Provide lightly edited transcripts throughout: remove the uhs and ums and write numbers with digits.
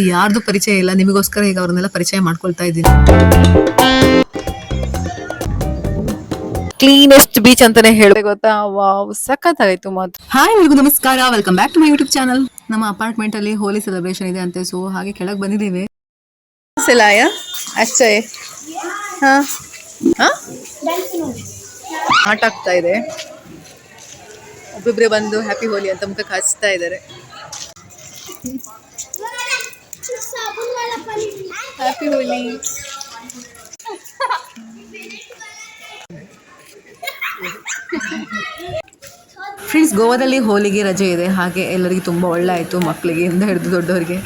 ಯಾರ್ದು ಪರಿಚಯ ಇಲ್ಲ, ನಿಮಗೋಸ್ಕರ ಈಗ ಅವ್ರನ್ನೆಲ್ಲ ಪರಿಚಯ ಮಾಡ್ಕೊಳ್ತಾ ಇದ್ದೀನಿ. ಕ್ಲೀನೆಸ್ಟ್ ಬೀಚ್ ಅಂತಾನೆ ಹೇಳಿ ಗೊತ್ತಾ. ವಾವ್, ಸಖತ್ತಾಗಿತ್ತು ಮಾತ್ರ. ಹಾಯ್, ಎಲ್ರಿಗೂ ನಮಸ್ಕಾರ. Welcome back to my YouTube channel. ನಮ್ಮ ಅಪಾರ್ಟ್ಮೆಂಟ್ ಅಲ್ಲಿ ಹೋಲಿ ಸೆಲೆಬ್ರೇಷನ್ ಇದೆ ಅಂತೆ, ಸೊ ಹಾಗೆ ಕೆಳಗೆ ಬಂದಿದ್ದೀವಿ. ಆಟ ಆಗ್ತಾ ಇದೆ. ಒಬ್ಬೊಬ್ಬರೇ ಬಂದು ಹ್ಯಾಪಿ ಹೋಲಿ ಅಂತ ಮುಖಕ್ಕೆ ಹಚ್ತಾ ಇದ್ದಾರೆ. ಹ್ಯಾಪಿ ಹೋಲಿ. ಫ್ರೆಂಡ್ಸ್, ಗೋವಾದಲ್ಲಿ ಹೋಲಿಗೆ ರಜೆ ಇದೆ, ಹಾಗೆ ಎಲ್ಲರಿಗೂ ತುಂಬ ಒಳ್ಳೆ ಆಯಿತು, ಮಕ್ಕಳಿಗೆ ಇಂದ ಹಿಡಿದು ದೊಡ್ಡವರಿಗೆ.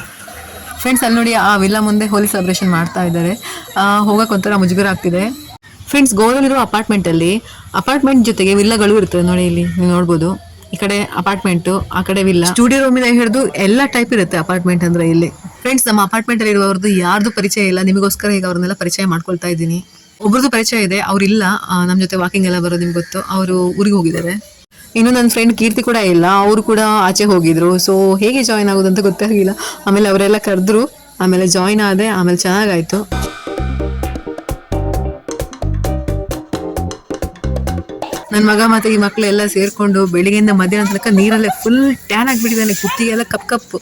ಫ್ರೆಂಡ್ಸ್, ಅಲ್ಲಿ ನೋಡಿ, ಆ ವಿಲ್ಲಾ ಮುಂದೆ ಹೋಲಿ ಸೆಲೆಬ್ರೇಷನ್ ಮಾಡ್ತಾ ಇದ್ದಾರೆ. ಹೋಗಕ್ಕೆ ಒಂಥರ ಮುಜುಗರ ಆಗ್ತಿದೆ. ಫ್ರೆಂಡ್ಸ್, ಗೋವಾದಲ್ಲಿರೋ ಅಪಾರ್ಟ್ಮೆಂಟ್ ಜೊತೆಗೆ ವಿಲ್ಲಾಗಳು ಇರ್ತದೆ ನೋಡಿ. ಇಲ್ಲಿ ನೀವು ನೋಡ್ಬೋದು, ಈ ಕಡೆ ಅಪಾರ್ಟ್ಮೆಂಟು, ಆ ಕಡೆ ವಿಲ್ಲಾ, ಸ್ಟುಡಿಯೋ ರೂಮಿಂದ ಹಿಡಿದು ಎಲ್ಲ ಟೈಪ್ ಇರುತ್ತೆ ಅಪಾರ್ಟ್ಮೆಂಟ್ ಅಂದ್ರೆ ಇಲ್ಲಿ. ಫ್ರೆಂಡ್ಸ್, ನಮ್ಮ ಅಪಾರ್ಟ್ಮೆಂಟ್ ಅಲ್ಲಿ ಇರುವವ್ರದ್ದು ಯಾರ್ದು ಪರಿಚಯ ಇಲ್ಲ, ನಿಮಗೋಸ್ಕರ ಈಗ ಅವ್ರನ್ನೆಲ್ಲ ಪರಿಚಯ ಮಾಡ್ಕೊಳ್ತಾ ಇದ್ದೀನಿ. ಒಬ್ರದ್ದು ಪರಿಚಯ ಇದೆ, ಅವ್ರಿಲ್ಲ, ನಮ್ಮ ಜೊತೆ ವಾಕಿಂಗ್ ಎಲ್ಲ ಬರೋದು ನಿಮ್ಗೆ ಗೊತ್ತು, ಅವರು ಊರಿಗೆ ಹೋಗಿದ್ದಾರೆ. ಇನ್ನು ನನ್ನ ಫ್ರೆಂಡ್ ಕೀರ್ತಿ ಕೂಡ ಇಲ್ಲ, ಅವರು ಕೂಡ ಆಚೆ ಹೋಗಿದ್ರು. ಸೊ ಹೇಗೆ ಜಾಯ್ನ್ ಆಗೋದು ಅಂತ ಗೊತ್ತಾಗಿಲ್ಲ. ಆಮೇಲೆ ಅವರೆಲ್ಲ ಕರೆದ್ರು, ಆಮೇಲೆ ಜಾಯ್ನ್ ಆದೆ, ಆಮೇಲೆ ಚೆನ್ನಾಗಾಯ್ತು. ನನ್ನ ಮಗ ಮತ್ತೆ ಈ ಮಕ್ಕಳು ಎಲ್ಲ ಸೇರ್ಕೊಂಡು ಬೆಳಿಗ್ಗೆಯಿಂದ ಮಧ್ಯಾಹ್ನ ತನಕ ನೀರಲ್ಲೇ ಫುಲ್ ಟ್ಯಾನ್ ಆಗಿಬಿಟ್ಟಿದ್ದಾನೆ, ಕುತ್ತಿಗೆಲ್ಲ ಕಪ್ಪು.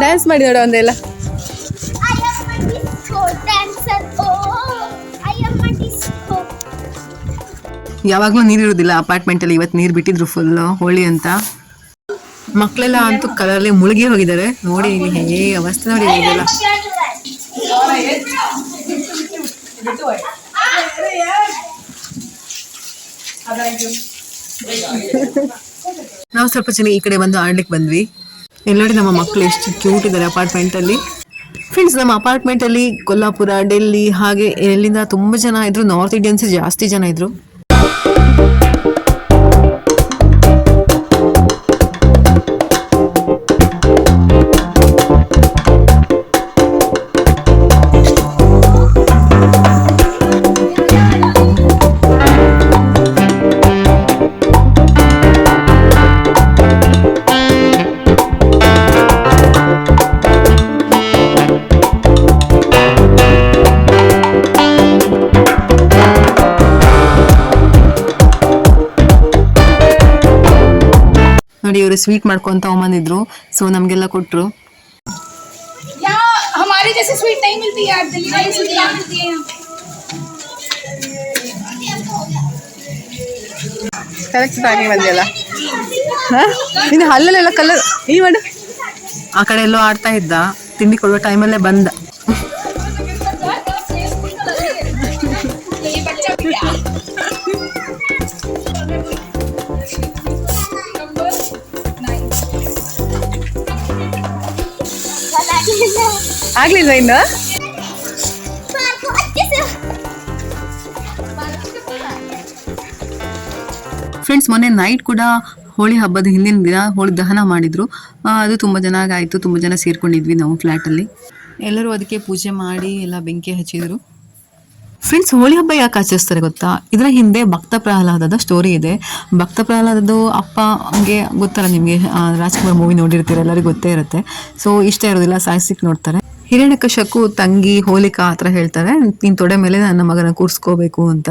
ಡ್ಯಾನ್ಸ್ ಮಾಡಿ ನೋಡ ಒಂದೆಲ್ಲ. ಯಾವಾಗ್ಲೂ ನೀರಿರುವುದಿಲ್ಲ ಅಪಾರ್ಟ್ಮೆಂಟ್ ಅಲ್ಲಿ, ಇವತ್ತು ನೀರು ಬಿಟ್ಟಿದ್ರು ಫುಲ್ ಹೋಳಿ ಅಂತ. ಮಕ್ಕಳೆಲ್ಲ ಅಂತೂ ಕಲರ್ಲಿ ಮುಳುಗಿ ಹೋಗಿದ್ದಾರೆ ನೋಡಿ. ಇಲ್ಲಿ ಹೇಗೆ ಅವಸ್ಥೆ ನೋಡಿ ಇದೆಲ್ಲ. ನಾವು ಸ್ವಲ್ಪ ಜನ ಈ ಕಡೆ ಬಂದು ಆಡ್ಲಿಕ್ಕೆ ಬಂದ್ವಿ. ಎಲ್ಲೋಡಿ ನಮ್ಮ ಮಕ್ಕಳು ಎಷ್ಟು ಕ್ಯೂಟ್ ಇದ್ದಾರೆ ಅಪಾರ್ಟ್ಮೆಂಟ್ ಅಲ್ಲಿ. ಫ್ರೆಂಡ್ಸ್, ನಮ್ಮ ಅಪಾರ್ಟ್ಮೆಂಟ್ ಅಲ್ಲಿ ಕೊಲ್ಲಾಪುರ, ಡೆಲ್ಲಿ, ಹಾಗೆ ಎಲ್ಲಿಂದ ತುಂಬಾ ಜನ ಇದ್ರು. ನಾರ್ತ್ ಇಂಡಿಯನ್ಸ್ ಜಾಸ್ತಿ ಜನ ಇದ್ರು. ನೋಡಿ, ಇವರು ಸ್ವೀಟ್ ಮಾಡ್ಕೊಂತ ಬಂದಿದ್ರು, ಸೊ ನಮ್ಗೆಲ್ಲ ಕೊಟ್ರು. ಕರೆಕ್ಟ್ ಆಗಿ ಬಂದಿಲ್ಲ, ಇನ್ನು ಹಲ್ಲಲ್ಲೆಲ್ಲ ಕಲರ್. ಈ ಮಾಡು, ಆ ಕಡೆ ಎಲ್ಲೋ ಆಡ್ತಾ ಇದ್ದ, ತಿಂಡಿ ಕೊಡುವ ಟೈಮಲ್ಲೇ ಬಂದ. ಆಗ್ಲಿಲ್ವಾ ಇನ್ನು? ಫ್ರೆಂಡ್ಸ್, ಮೊನ್ನೆ ನೈಟ್ ಕೂಡ ಹೋಳಿ ಹಬ್ಬದ ಹಿಂದಿನ ದಿನ ಹೋಳಿ ದಹನ ಮಾಡಿದ್ರು. ಅದು ತುಂಬ ಚೆನ್ನಾಗಾಯಿತು, ತುಂಬ ಜನ ಸೇರ್ಕೊಂಡಿದ್ವಿ ನಾವು ಫ್ಲ್ಯಾಟಲ್ಲಿ. ಎಲ್ಲರೂ ಅದಕ್ಕೆ ಪೂಜೆ ಮಾಡಿ ಎಲ್ಲ ಬೆಂಕಿ ಹಚ್ಚಿದ್ರು. ಫ್ರೆಂಡ್ಸ್, ಹೋಳಿ ಹಬ್ಬ ಯಾಕೆ ಆಚರಿಸ್ತಾರೆ ಗೊತ್ತಾ? ಇದರ ಹಿಂದೆ ಭಕ್ತ ಪ್ರಹ್ಲಾದದ ಸ್ಟೋರಿ ಇದೆ. ಭಕ್ತ ಪ್ರಹ್ಲಾದದ್ದು ಅಪ್ಪಗೆ ಗೊತ್ತಲ್ಲ ನಿಮಗೆ, ರಾಜ್ಕುಮಾರ್ ಮೂವಿ ನೋಡಿರ್ತೀರ, ಎಲ್ಲರಿಗೂ ಗೊತ್ತೇ ಇರುತ್ತೆ. ಸೊ ಇಷ್ಟ ಇರೋದಿಲ್ಲ, ಸಾಯಿಸಿಕ್ ನೋಡ್ತಾರೆ. ಹಿರಣ್ಯಕಶಿಪು ತಂಗಿ ಹೋಲಿಕಾ ಆ ಥರ ಹೇಳ್ತಾರೆ, ನೀನು ತೊಡೆ ಮೇಲೆ ನನ್ನ ಮಗನ ಕೂರಿಸ್ಕೋಬೇಕು ಅಂತ.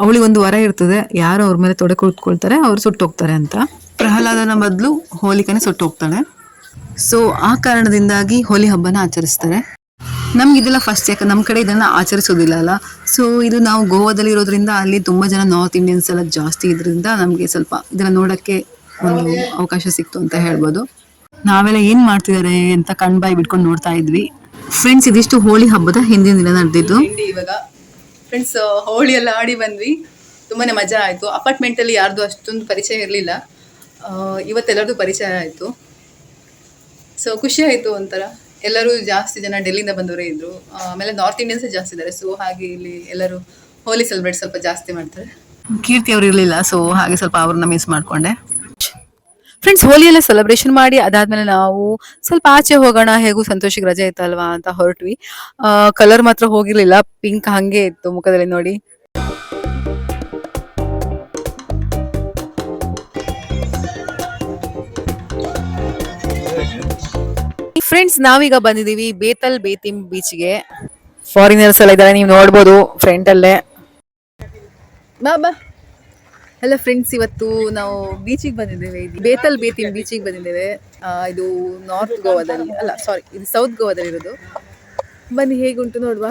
ಅವಳಿಗೆ ಒಂದು ವರ ಇರ್ತದೆ, ಯಾರು ಅವ್ರ ಮೇಲೆ ತೊಡೆ ಕೂತ್ಕೊಳ್ತಾರೆ ಅವ್ರು ಸುಟ್ಟೋಗ್ತಾರೆ ಅಂತ. ಪ್ರಹ್ಲಾದನ ಬದಲು ಹೋಲಿಕಾನೇ ಸುಟ್ಟೋಗ್ತಾಳೆ. ಸೊ ಆ ಕಾರಣದಿಂದಾಗಿ ಹೋಲಿ ಹಬ್ಬನ ಆಚರಿಸ್ತಾರೆ. ನಮ್ಗೆ ಇದೆಲ್ಲ ಫಸ್ಟ್, ಯಾಕೆ ನಮ್ಮ ಕಡೆ ಇದನ್ನ ಆಚರಿಸೋದಿಲ್ಲ ಅಲ್ಲ. ಸೊ ಇದು ನಾವು ಗೋವಾದಲ್ಲಿ ಇರೋದ್ರಿಂದ ಅಲ್ಲಿ ತುಂಬ ಜನ ನಾರ್ತ್ ಇಂಡಿಯನ್ಸ್ ಎಲ್ಲ ಜಾಸ್ತಿ ಇದ್ರಿಂದ ನಮಗೆ ಸ್ವಲ್ಪ ಇದನ್ನ ನೋಡೋಕ್ಕೆ ಒಂದು ಅವಕಾಶ ಸಿಕ್ತು ಅಂತ ಹೇಳ್ಬೋದು. ನಾವೆಲ್ಲ ಏನು ಮಾಡ್ತಿದ್ದಾರೆ ಅಂತ ಕಣ್ಬಾಯಿ ಬಿಟ್ಕೊಂಡು ನೋಡ್ತಾ ಇದ್ವಿ. ಫ್ರೆಂಡ್ಸ್, ಇದಿಷ್ಟು ಹೋಳಿ ಹಬ್ಬದ ಹಿಂದಿನ ದಿನ ನಡೆದಿದ್ದು. ಇವಾಗ ಫ್ರೆಂಡ್ಸ್ ಹೋಳಿ ಎಲ್ಲ ಆಡಿ ಬಂದ್ವಿ, ತುಂಬಾನೇ ಮಜಾ ಆಯಿತು. ಅಪಾರ್ಟ್ಮೆಂಟಲ್ಲಿ ಯಾರ್ದು ಅಷ್ಟೊಂದು ಪರಿಚಯ ಇರಲಿಲ್ಲ, ಇವತ್ತೆಲ್ಲರದು ಪರಿಚಯ ಆಯಿತು. ಸೊ ಖುಷಿ ಆಯಿತು ಒಂಥರ. ಎಲ್ಲರೂ ಜಾಸ್ತಿ ಜನ ಡೆಲ್ಲಿಯಿಂದ ಬಂದವರೇ ಇದ್ರು, ಆಮೇಲೆ ನಾರ್ತ್ ಇಂಡಿಯನ್ಸ್ ಜಾಸ್ತಿ ಇದ್ದಾರೆ. ಸೊ ಹಾಗೆ ಇಲ್ಲಿ ಎಲ್ಲರೂ ಹೋಲಿ ಸೆಲೆಬ್ರೇಟ್ ಸ್ವಲ್ಪ ಜಾಸ್ತಿ ಮಾಡ್ತಾರೆ. ಕೀರ್ತಿ ಅವರು ಇರಲಿಲ್ಲ, ಸೊ ಹಾಗೆ ಸ್ವಲ್ಪ ಅವ್ರನ್ನ ಮಿಸ್ ಮಾಡ್ಕೊಂಡೆ. ಫ್ರೆಂಡ್ಸ್, ಹೋಲಿ ಎಲ್ಲ ಸೆಲೆಬ್ರೇಷನ್ ಮಾಡಿ ಅದಾದ್ಮೇಲೆ ನಾವು ಸ್ವಲ್ಪ ಆಚೆ ಹೋಗೋಣ, ಹೇಗೂ ಸಂತೋಷಿಗೆ ರಜೆ ಇತ್ತಲ್ವಾ ಅಂತ ಹೊರಟ್ವಿ. ಕಲರ್ ಮಾತ್ರ ಹೋಗಿರ್ಲಿಲ್ಲ, ಪಿಂಕ್ ಹಂಗೆ ಇತ್ತು ಮುಖದಲ್ಲಿ ನೋಡಿ. ಫ್ರೆಂಡ್ಸ್ ನಾವೀಗ ಬಂದಿದೀವಿ ಬೇತಲ್ ಬೇತಿಂ ಬೀಚ್ಗೆ. ಫಾರಿನರ್ಸ್ ಎಲ್ಲ ಇದ್ದಾರೆ, ನೀವು ನೋಡ್ಬೋದು ಫ್ರಂಟ್ ಅಲ್ಲೇ. ಬಾ ಬಾ. ಹಲೋ ಫ್ರೆಂಡ್ಸ್, ಇವತ್ತು ನಾವು ಬೀಚಿಗೆ ಬಂದಿದ್ದೇವೆ. ಬೇತಲ್ ಬೇತಿಂ ಬೀಚಿಗೆ ಬಂದಿದ್ದೇವೆ. ಇದು ನಾರ್ತ್ ಗೋವಾದಲ್ಲಿ ಅಲ್ಲ, ಸಾರಿ, ಇದು ಸೌತ್ ಗೋವಾದಲ್ಲಿ ಇರೋದು. ಬನ್ನಿ ಹೇಗುಂಟು ನೋಡುವ.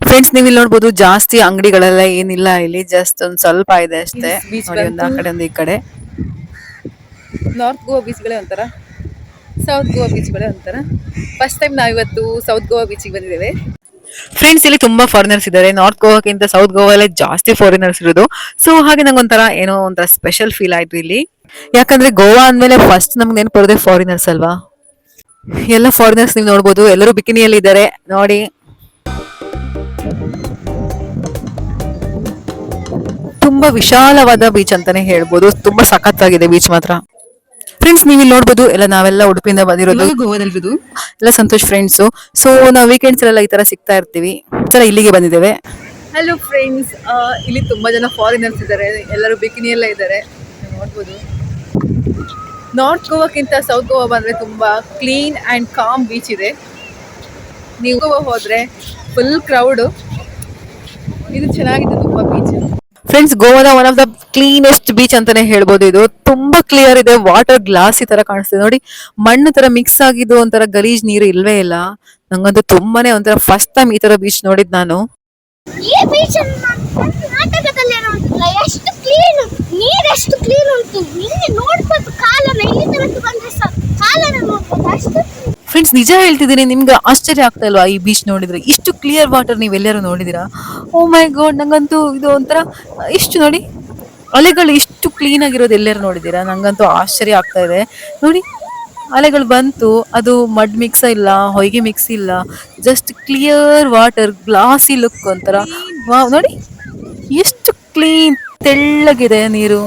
ಫ್ರೆಂಡ್ಸ್, ನೀವು ಇಲ್ಲಿ ನೋಡ್ಬೋದು ಜಾಸ್ತಿ ಅಂಗಡಿಗಳೆಲ್ಲ ಏನಿಲ್ಲ, ಇಲ್ಲಿ ಜಸ್ಟ್ ಒಂದ್ ಸ್ವಲ್ಪ ಇದೆ ಅಷ್ಟೇ. ನೋಡಿ, ಒಂದು ಆ ಕಡೆ ಒಂದು ಈ ಕಡೆ. ನಾರ್ತ್ ಗೋವಾ ಬೀಚ್ಗಳೇ ಒಂಥರ, ಸೌತ್ ಗೋವಾ ಬೀಚ್ಗಳೇ ಒಂಥರ. ಫಸ್ಟ್ ಟೈಮ್ ನಾವಿವತ್ತು ಸೌತ್ ಗೋವಾ ಬೀಚಿಗೆ ಬಂದಿದ್ದೇವೆ. ಫ್ರೆಂಡ್ಸ್, ಇಲ್ಲಿ ತುಂಬಾ ಫಾರಿನರ್ಸ್ ಇದ್ದಾರೆ. ನಾರ್ತ್ ಗೋವಾಕ್ಕಿಂತ ಸೌತ್ ಗೋವಾಲ್ಲೇ ಜಾಸ್ತಿ ಫಾರಿನರ್ಸ್ ಇರೋದು. ಸೊ ಹಾಗೆ ನಂಗೆ ಒಂಥರ ಏನೋ ಒಂಥರ ಸ್ಪೆಷಲ್ ಫೀಲ್ ಆಯ್ತು ಇಲ್ಲಿ. ಯಾಕಂದ್ರೆ ಗೋವಾ ಅಂದ್ಮೇಲೆ ಫಸ್ಟ್ ನಮ್ಗೆ ನೆನಪು ಬರೋದೇ ಫಾರಿನರ್ಸ್ ಅಲ್ವಾ. ಎಲ್ಲ ಫಾರಿನರ್ಸ್ ನೀವು ನೋಡ್ಬೋದು, ಎಲ್ಲರೂ ಬಿಕಿನಿಯಲ್ಲಿ ಇದ್ದಾರೆ ನೋಡಿ. ತುಂಬಾ ವಿಶಾಲವಾದ ಬೀಚ್ ಅಂತಾನೆ ಹೇಳ್ಬೋದು. ತುಂಬಾ ಸಖತ್ತಾಗಿದೆ ಬೀಚ್ ಮಾತ್ರ. ಫ್ರೆಂಡ್ಸ್, ನೀವು ಇಲ್ಲಿ ನೋಡ್ಬೋದು ಎಲ್ಲ ನಾವೆಲ್ಲ ಉಡುಪಿಯಿಂದ ಬಂದಿರೋದು, ಗೋವಾದಲ್ಲಿರೋದು ಎಲ್ಲ ಸಂತೋಷ್ ಫ್ರೆಂಡ್ಸ್. ಸೊ ನಾವು ವೀಕೆಂಡ್ಸ್ ಎಲ್ಲ ಈ ತರ ಸಿಗ್ತಾ ಇರ್ತೀವಿ. ತರ ಇಲ್ಲಿಗೆ ಬಂದಿದ್ದೇವೆ. ಹಲೋ ಫ್ರೆಂಡ್ಸ್, ಇಲ್ಲಿ ತುಂಬಾ ಜನ ಫಾರಿನರ್ಸ್ ಇದ್ದಾರೆ, ಎಲ್ಲರೂ ಬಿಕಿನಿಯಲ್ಲೇ ಇದ್ದಾರೆ ನೋಡ್ಬೋದು. ನಾರ್ತ್ ಗೋವಾಕ್ಕಿಂತ ಸೌತ್ ಗೋವಾ ಬಂದ್ರೆ ತುಂಬಾ ಕ್ಲೀನ್ ಅಂಡ್ ಕಾಮ್ ಬೀಚ್ ಇದೆ. ನೀವು ಗೋವಾ ಹೋದ್ರೆ ಫುಲ್ ಕ್ರೌಡ್. ಇದು ಚೆನ್ನಾಗಿದೆ ತುಂಬಾ ಬೀಚ್. ಫ್ರೆಂಡ್ಸ್, ಗೋವಾದ one of the cleanest beach ಅಂತಾನೆ ಹೇಳ್ಬೋದು. ಇದು ತುಂಬಾ ಕ್ಲಿಯರ್ ಇದೆ, ವಾಟರ್ ಗ್ಲಾಸ್ ಈ ತರ ಕಾಣಿಸ್ತಿದೆ ನೋಡಿ. ಮಣ್ಣು ತರ ಮಿಕ್ಸ್ ಆಗಿದ್ದು ಒಂಥರ ಗಲೀಜ್ ನೀರು ಇಲ್ವೇ ಇಲ್ಲ. ನಂಗಂತೂ ತುಂಬಾನೇ ಒಂಥರ ಫಸ್ಟ್ ಟೈಮ್ ಈ ತರ ಬೀಚ್ ನೋಡಿದ್ ನಾನು. ಈ ಬೀಚ್ ನಾಟಕದಲ್ಲಿ ಎಷ್ಟು ಕ್ಲೀನ್, ನೀರೆಷ್ಟು ಕ್ಲೀನ್ ಉಂಟು. ಇಲ್ಲಿ ನೋಡ್ಬೋದು, ಕಾಲನ್ನ ಇಲ್ಲಿ ತನಕ ಬಂದ್ರೆ ಕಾಲನ್ನ ನೋಡ್ಬೋದು ಅಷ್ಟು. ಫ್ರೆಂಡ್ಸ್, ನಿಜ ಹೇಳ್ತಿದ್ದೀನಿ, ನಿಮ್ಗೆ ಆಶ್ಚರ್ಯ ಆಗ್ತಾ ಇಲ್ವಾ ಈ ಬೀಚ್ ನೋಡಿದ್ರೆ? ಇಷ್ಟು ಕ್ಲಿಯರ್ ವಾಟರ್ ನೀವೆಲ್ಲರೂ ನೋಡಿದಿರಾ? ಓ ಮೈ ಗಾಡ್, ನಂಗಂತೂ ಇದು ಒಂಥರ ಇಷ್ಟು ನೋಡಿ, ಅಲೆಗಳು ಇಷ್ಟು ಕ್ಲೀನ್ ಆಗಿರೋದು ಎಲ್ಲರೂ ನೋಡಿದ್ದೀರಾ? ನಂಗಂತೂ ಆಶ್ಚರ್ಯ ಆಗ್ತಾ ಇದೆ ನೋಡಿ. ಅಲೆಗಳು ಬಂತು, ಅದು ಮಡ್ ಮಿಕ್ಸ್ ಇಲ್ಲ, ಹೊಯ್ಗೆ ಮಿಕ್ಸ್ ಇಲ್ಲ, ಜಸ್ಟ್ ಕ್ಲಿಯರ್ ವಾಟರ್, ಗ್ಲಾಸಿ ಲುಕ್ ಒಂಥರ. ವಾವ್, ನೋಡಿ ಎಷ್ಟು ಕ್ಲೀನ್, ತೆಳ್ಳಗಿದೆ ನೀರು.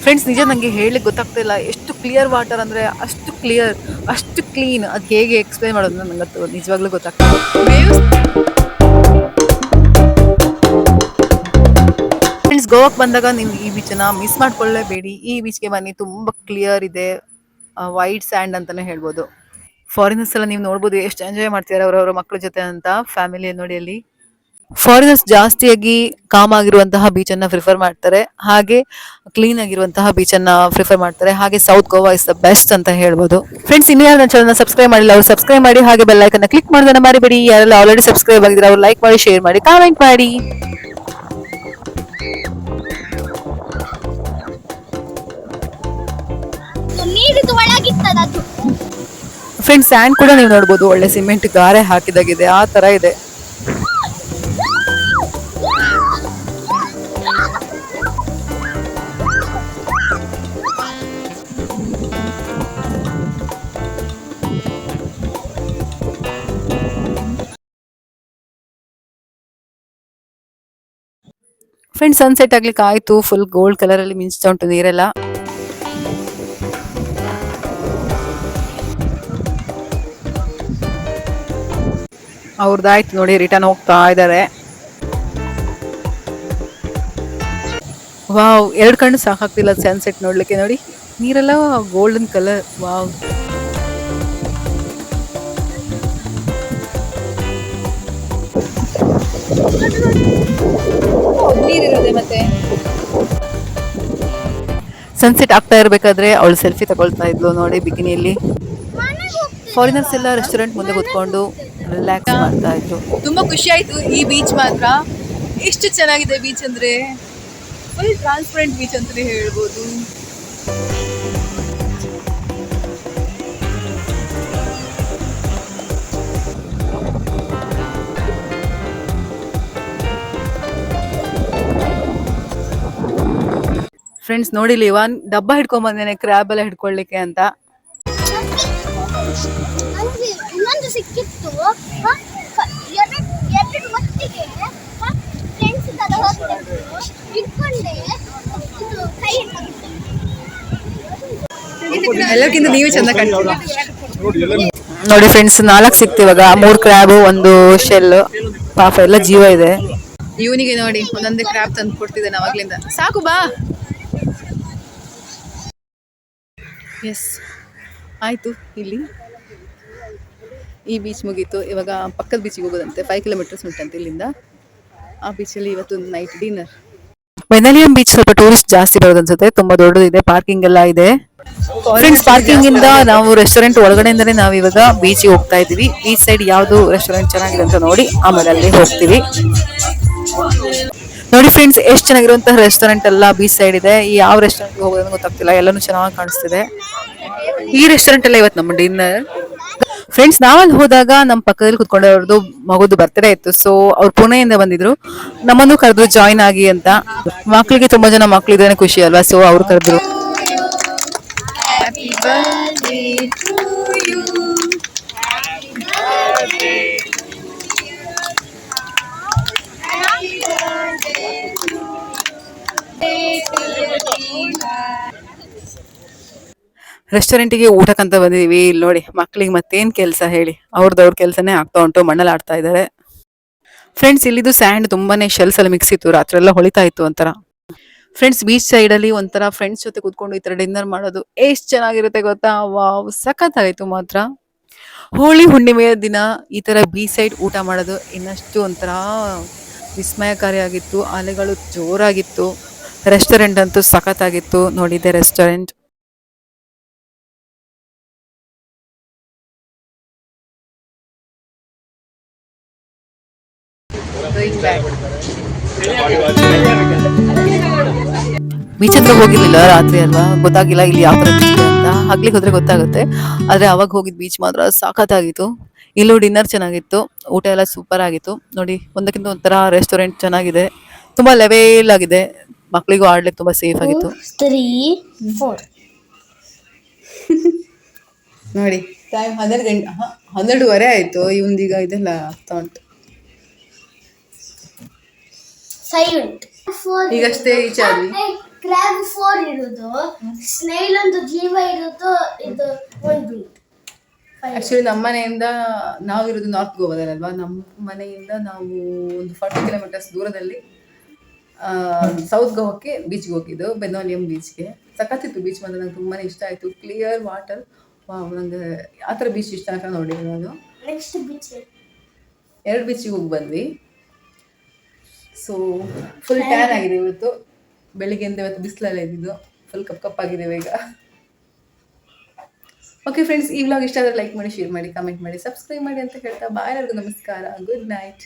ಫ್ರೆಂಡ್ಸ್, ನಿಜ ನನಗೆ ಹೇಳಲಿಕ್ಕೆ ಗೊತ್ತಾಗ್ತಾ ಇಲ್ಲ, ಎಷ್ಟು ಕ್ಲಿಯರ್ ವಾಟರ್ ಅಂದರೆ ಅಷ್ಟು ಕ್ಲಿಯರ್, ಅಷ್ಟು ಕ್ಲೀನ್. ಅದು ಹೇಗೆ ಎಕ್ಸ್ಪ್ಲೈನ್ ಮಾಡೋದು ನನಗಂತೂ ನಿಜವಾಗ್ಲೂ ಗೊತ್ತಾಗ್ತದೆ. ಫ್ರೆಂಡ್ಸ್, ಗೋವಾಕ್ಕೆ ಬಂದಾಗ ನೀವು ಈ ಬೀಚನ್ನ ಮಿಸ್ ಮಾಡ್ಕೊಳ್ಳೇಬೇಡಿ. ಈ ಬೀಚ್ಗೆ ಬನ್ನಿ, ತುಂಬ ಕ್ಲಿಯರ್ ಇದೆ, ವೈಟ್ ಸ್ಯಾಂಡ್ ಅಂತಾನೆ ಹೇಳ್ಬೋದು. ಫಾರಿನರ್ಸ್ ಎಲ್ಲ ನೀವು ನೋಡ್ಬೋದು ಎಷ್ಟು ಎಂಜಾಯ್ ಮಾಡ್ತಿದ್ದಾರೆ ಅವರವರ ಮಕ್ಕಳ ಜೊತೆ ಅಂತ, ಫ್ಯಾಮಿಲಿ ನೋಡಿ. ಅಲ್ಲಿ ಫಾರಿನರ್ಸ್ ಜಾಸ್ತಿಯಾಗಿ ಕಾಮ್ ಆಗಿರುವಂತಹ ಬೀಚ್ ಅನ್ನ ಪ್ರಿಫರ್ ಮಾಡ್ತಾರೆ, ಹಾಗೆ ಕ್ಲೀನ್ ಆಗಿರುವಂತಹ ಬೀಚ್ ಅನ್ನ ಪ್ರಿಫರ್ ಮಾಡ್ತಾರೆ. ಹಾಗೆ south Goa is the best ಅಂತ ಹೇಳ್ಬೋದು. ಫ್ರೆಂಡ್ಸ್, ಇನ್ನು ಯಾರು ನನ್ನ ಚಾನಲ್ ಸಬ್ಸ್ಕ್ರೈಬ್ ಮಾಡಿಲ್ಲ ಅವರು ಸಬ್ಸ್ಕ್ರೈಬ್ ಮಾಡಿ, ಹಾಗೆ ಬೆಲ್ ಐಕನ್ ಕ್ಲಿಕ್ ಮಾಡೋದನ್ನ ಮರಿಬೇಡಿ. ಯಾರೆಲ್ಲ ಆಲ್ರೆಡಿ ಸಬ್ಸ್ಕ್ರೈಬ್ ಆಗಿದ್ರೆ ಅವ್ರು ಲೈಕ್ ಮಾಡಿ, ಶೇರ್ ಮಾಡಿ, ಕಾಮೆಂಟ್ ಮಾಡಿ. ನೀರಿದು ಒಳಗಿರ್ತದ ಅದು. ಫ್ರೆಂಡ್ಸ್, ಸ್ಯಾಂಡ್ ಕೂಡ ನೀವು ನೋಡ್ಬೋದು, ಒಳ್ಳೆ ಸಿಮೆಂಟ್ ಗಾರೆ ಹಾಕಿದಾಗಿದೆ, ಆ ತರ ಇದೆ. ಫ್ರೆಂಡ್ಸ್, ಸನ್ಸೆಟ್ ಆಗ್ಲಿಕ್ಕೆ ಆಯ್ತು, ಫುಲ್ ಗೋಲ್ಡ್ ಕಲರ್ ಅಲ್ಲಿ ಮಿಂಚ್ತಾ ಉಂಟು ನೀರೆಲ್ಲ. ಅವ್ರದ್ದಾಯ್ತು ನೋಡಿ, ರಿಟರ್ನ್ ಹೋಗ್ತಾ ಇದ್ದಾರೆ. ವಾವ್, ಎರಡು ಕಣ್ಣು ಸಾಕಾಗ್ತಿಲ್ಲ ಸನ್ಸೆಟ್ ನೋಡ್ಲಿಕ್ಕೆ. ನೋಡಿ, ನೀರೆಲ್ಲ ಗೋಲ್ಡನ್ ಕಲರ್. ವಾವ್, ನೀರಿರೋದೆ ಮತ್ತೆ. ಸನ್ಸೆಟ್ ಆಗ್ತಾ ಇರ್ಬೇಕಾದ್ರೆ ಅವಳು ಸೆಲ್ಫಿ ತಗೊಳ್ತಾ ಇದ್ಲು ನೋಡಿ ಬಿಕಿನಿಯಲ್ಲಿ. ಫಾರಿನರ್ಸ್ ಎಲ್ಲ ರೆಸ್ಟೋರೆಂಟ್ ಮುಂದೆ ಕೂತ್ಕೊಂಡು ರಿಲ್ಯಾಕ್ಸ್ ಮಾಡ್ತಾ ಇದ್ರು. ತುಂಬಾ ಖುಷಿ ಆಯ್ತು ಈ ಬೀಚ್ ಮಾತ್ರ. ಎಷ್ಟು ಚೆನ್ನಾಗಿದೆ ಬೀಚ್ ಅಂದ್ರೆ, ಫುಲ್ ಟ್ರಾನ್ಸ್ಪರೆಂಟ್ ಬೀಚ್ ಅಂತಾನೆ ಹೇಳ್ಬೋದು. ಫ್ರೆಂಡ್ಸ್, ನೋಡಿಲಿ ಒನ್ ಡಬ್ಬ ಹಿಡ್ಕೊಂಡ್ ಬಂದೇನೆ ಕ್ರ್ಯಾಬ್ ಎಲ್ಲ ಹಿಡ್ಕೊಳ್ಳಿಕ್ಕೆ ಅಂತ. ಇನ್ನೊಂದು ಸಿಕ್ಕಿತ್ತು, ಎರಡು ಹೊತ್ತಿಗೆ ಫ್ರೆಂಡ್ಸ್ ತರ ಇಟ್ಕೊಂಡೆ, ಇದು ಕೈ ಎಲ್ಲಕ್ಕಿಂತ ನೀವೇ ಚಂದ ಕಾಣ್ತೀರಾ ನೋಡಿ. ಫ್ರೆಂಡ್ಸ್, 4 ಸಿಕ್ತು ಇವಾಗ, 3 ಕ್ರ್ಯಾಬ್, 1 ಶೆಲ್. ಪಾಪ ಎಲ್ಲ ಜೀವ ಇದೆ ಇವನಿಗೆ. ನೋಡಿ, ಒಂದೊಂದೇ ಕ್ರ್ಯಾಬ್ ತಂದು ಕೊಡ್ತಿದ್ದಾನೆ ಅವಾಗ್ಲಿಂದ. ಸಾಕು ಬಾ. ಎಸ್, ಆಯಿತು. ಇಲ್ಲಿ ಈ ಬೀಚ್ ಮುಗೀತು. ಇವಾಗ ಪಕ್ಕದ ಬೀಚಿಗೆ ಹೋಗೋದಂತೆ. 5 ಕಿಲೋಮೀಟರ್ಸ್ ಉಂಟಂತೆ ಇಲ್ಲಿಂದ. ಆ ಬೀಚಲ್ಲಿ ಇವತ್ತು ನೈಟ್ ಡಿನ್ನರ್. ಬೆನಾಲಿಯಂ ಬೀಚ್ ಸ್ವಲ್ಪ ಟೂರಿಸ್ಟ್ ಜಾಸ್ತಿ ಬರೋದು ಅನ್ಸುತ್ತೆ. ತುಂಬಾ ದೊಡ್ಡದಿದೆ, ಪಾರ್ಕಿಂಗ್ ಎಲ್ಲ ಇದೆ. ಫ್ರೆಂಡ್ಸ್, ಪಾರ್ಕಿಂಗ್ ಇಂದ ನಾವು ರೆಸ್ಟೋರೆಂಟ್ ಒಳಗಡೆಯಿಂದನೇ ನಾವು ಇವಾಗ ಬೀಚಿಗೆ ಹೋಗ್ತಾ ಇದೀವಿ. ಬೀಚ್ ಸೈಡ್ ಯಾವ್ದು ರೆಸ್ಟೋರೆಂಟ್ ಚೆನ್ನಾಗಿದೆ ಅಂತ ನೋಡಿ ಆಮೇಲೆ ಅಲ್ಲಿ ಹೋಗ್ತೀವಿ. ನೋಡಿ ಫ್ರೆಂಡ್ಸ್, ಎಷ್ಟು ಚೆನ್ನಾಗಿರುವಂತಹ ರೆಸ್ಟೋರೆಂಟ್ ಎಲ್ಲ ಬೀಚ್ ಸೈಡ್ ಇದೆ. ಯಾವ ರೆಸ್ಟೋರೆಂಟ್ ಹೋಗೋದನ್ನು ಗೊತ್ತಾಗ್ತಿಲ್ಲ, ಎಲ್ಲಾನು ಚೆನ್ನಾಗಿ ಕಾಣಿಸ್ತಿದೆ. ಈ ರೆಸ್ಟೋರೆಂಟ್ ಎಲ್ಲ ಇವತ್ತು ನಮ್ಮ ಡಿನ್ನರ್. ಫ್ರೆಂಡ್ಸ್, ನಾವಲ್ಲಿ ಹೋದಾಗ ನಮ್ಮ ಪಕ್ಕದಲ್ಲಿ ಕುತ್ಕೊಂಡವ್ರದ್ದು ಮಗುದು ಬರ್ತ್ಡೇ ಇತ್ತು. ಸೊ ಅವ್ರು ಪುಣೆಯಿಂದ ಬಂದಿದ್ರು, ನಮ್ಮನ್ನು ಕರೆದ್ರು ಜಾಯಿನ್ ಆಗಿ ಅಂತ. ಮಕ್ಳಿಗೆ ತುಂಬಾ ಜನ ಮಕ್ಳಿದ್ರೆ ಖುಷಿ ಅಲ್ವಾ, ಸೊ ಅವ್ರು ಕರೆದ್ರು. ರೆಸ್ಟೋರೆಂಟಿಗೆ ಊಟಕ್ಕಂತ ಬಂದಿದೀವಿ. ಇಲ್ಲಿ ನೋಡಿ, ಮಕ್ಳಿಗೆ ಮತ್ತೇನ್ ಕೆಲಸ ಹೇಳಿ, ಅವ್ರದವ್ರ ಕೆಲಸನೇ ಆಗ್ತಾ ಉಂಟು, ಮಣ್ಣಲ್ಲಿ ಆಡ್ತಾ ಇದ್ದಾರೆ. ಫ್ರೆಂಡ್ಸ್, ಇಲ್ಲಿದು ಸ್ಯಾಂಡ್ ತುಂಬಾನೇ ಶೆಲ್ಸ್ ಎಲ್ಲ ಮಿಕ್ಸ್ ಇತ್ತು, ರಾತ್ರಿ ಎಲ್ಲ ಹೊಳಿತಾ ಇತ್ತು ಒಂಥರ. ಫ್ರೆಂಡ್ಸ್, ಬೀಚ್ ಸೈಡ್ ಅಲ್ಲಿ ಒಂಥರ ಫ್ರೆಂಡ್ಸ್ ಜೊತೆ ಕುತ್ಕೊಂಡು ಈ ತರ ಡಿನ್ನರ್ ಮಾಡೋದು ಎಷ್ಟ್ ಚೆನ್ನಾಗಿರುತ್ತೆ ಗೊತ್ತಾ. ವಾವ್, ಸಖತ್ತಾಗಿತ್ತು ಮಾತ್ರ. ಹೋಳಿ ಹುಣ್ಣಿಮೆಯ ದಿನ ಈ ತರ ಬೀಚ್ ಸೈಡ್ ಊಟ ಮಾಡೋದು ಇನ್ನಷ್ಟು ಒಂಥರ ವಿಸ್ಮಯಕಾರಿಯಾಗಿತ್ತು. ಅಲೆಗಳು ಜೋರಾಗಿತ್ತು. ರೆಸ್ಟೋರೆಂಟ್ ಅಂತೂ ಸಖತ್ತಾಗಿತ್ತು. ನೋಡಿದ್ದೆ ರೆಸ್ಟೋರೆಂಟ್. ಬೀಚ್ ಹತ್ರ ಹೋಗಿರ್ಲಿಲ್ಲ, ರಾತ್ರಿ ಅಲ್ವಾ, ಗೊತ್ತಾಗಿಲ್ಲ ಇಲ್ಲಿ ಯಾವ ತರ ಬೀಚ್ ಇದೆ ಅಂತ. ಹಗ್ಲಿಕ್ಕೆ ಹೋದ್ರೆ ಗೊತ್ತಾಗುತ್ತೆ, ಆದ್ರೆ ಅವಾಗ ಹೋಗಿದ್ ಬೀಚ್ ಮಾತ್ರ ಸಾಕತ್ತಾಗಿತ್ತು. ಇಲ್ಲೂ ಡಿನ್ನರ್ ಚೆನ್ನಾಗಿತ್ತು, ಊಟ ಎಲ್ಲ ಸೂಪರ್ ಆಗಿತ್ತು. ನೋಡಿ, ಒಂದಕ್ಕಿಂತ ಒಂಥರ ರೆಸ್ಟೋರೆಂಟ್ ಚೆನ್ನಾಗಿದೆ, ತುಂಬಾ ಲೆವೆಲ್ ಆಗಿದೆ, ಮಕ್ಳಿಗೂ ಆಡ್ಲಿಕ್ಕೆ ತುಂಬಾ ಸೇಫ್ ಆಗಿತ್ತು. 3, 4 ನೋಡಿ, ಟೈಮ್ 12:30 ಆಯ್ತು. ಇವಂದೀಗ ಇದೆಲ್ಲ ಆಗ್ತಾ ಉಂಟು. ಸೈಲೆಂಟ್ ಈಗಷ್ಟೇ ಈಚೆ ಆದ್ವಿ. ಕ್ರ್ಯಾಬ್ 4 ಇರೋದು, ಸ್ನೇಲ್ ಒಂದು ಜೀವ ಇರೋದು, ಇದು ಒಂದು. ಆಕ್ಚುಲಿ ನಮ್ಮ ಮನೆಯಿಂದ ನಾವು ಇರೋದು ನಾರ್ತ್ ಗೋವಾದಲ್ವಾ, ನಮ್ಮ ಮನೆಯಿಂದ ನಾವು ಒಂದು 40 ಕಿಲೋಮೀಟರ್ಸ್ ದೂರದಲ್ಲಿ ಸೌತ್ ಗೋವಾಕ್ಕೆ ಬೀಚ್ಗೆ ಹೋಗಿದ್ದು, ಬೆನಾಲಿಯಂ ಬೀಚ್ಗೆ. ಸಖತ್ತಿತ್ತು ಬೀಚ್, ಮಾತ್ರ ನಂಗೆ ತುಂಬಾನೇ ಇಷ್ಟ ಆಯ್ತು. ಕ್ಲಿಯರ್ ವಾಟರ್, ನಂಗೆ ಆ ಥರ ಬೀಚ್ ಇಷ್ಟ ಅಂತ ನೋಡಿದ್ವಿ ನಾನು. ನೆಕ್ಸ್ಟ್ ಬೀಚ್ 2 ಬೀಚಿಗೆ ಹೋಗಿ ಬಂದ್ವಿ. ಸೊ ಫುಲ್ ಟ್ಯಾನ್ ಆಗಿದೆ ಇವತ್ತು, ಬೆಳಿಗ್ಗೆಯಿಂದ ಇವತ್ತು ಬಿಸಿಲೆಲ್ಲ ಇದ್ದಿದ್ದು, ಫುಲ್ ಕಪ್ಪಾಗಿದ್ದೇವೆ ಈಗ. ಓಕೆ ಫ್ರೆಂಡ್ಸ್, ಈ ವ್ಲಾಗ್ ಇಷ್ಟ ಆದರೆ ಲೈಕ್ ಮಾಡಿ, ಶೇರ್ ಮಾಡಿ, ಕಮೆಂಟ್ ಮಾಡಿ, ಸಬ್ಸ್ಕ್ರೈಬ್ ಮಾಡಿ ಅಂತ ಹೇಳ್ತಾ ಬಾಯ್. ಎಲ್ಲರಿಗೂ ನಮಸ್ಕಾರ, ಗುಡ್ ನೈಟ್.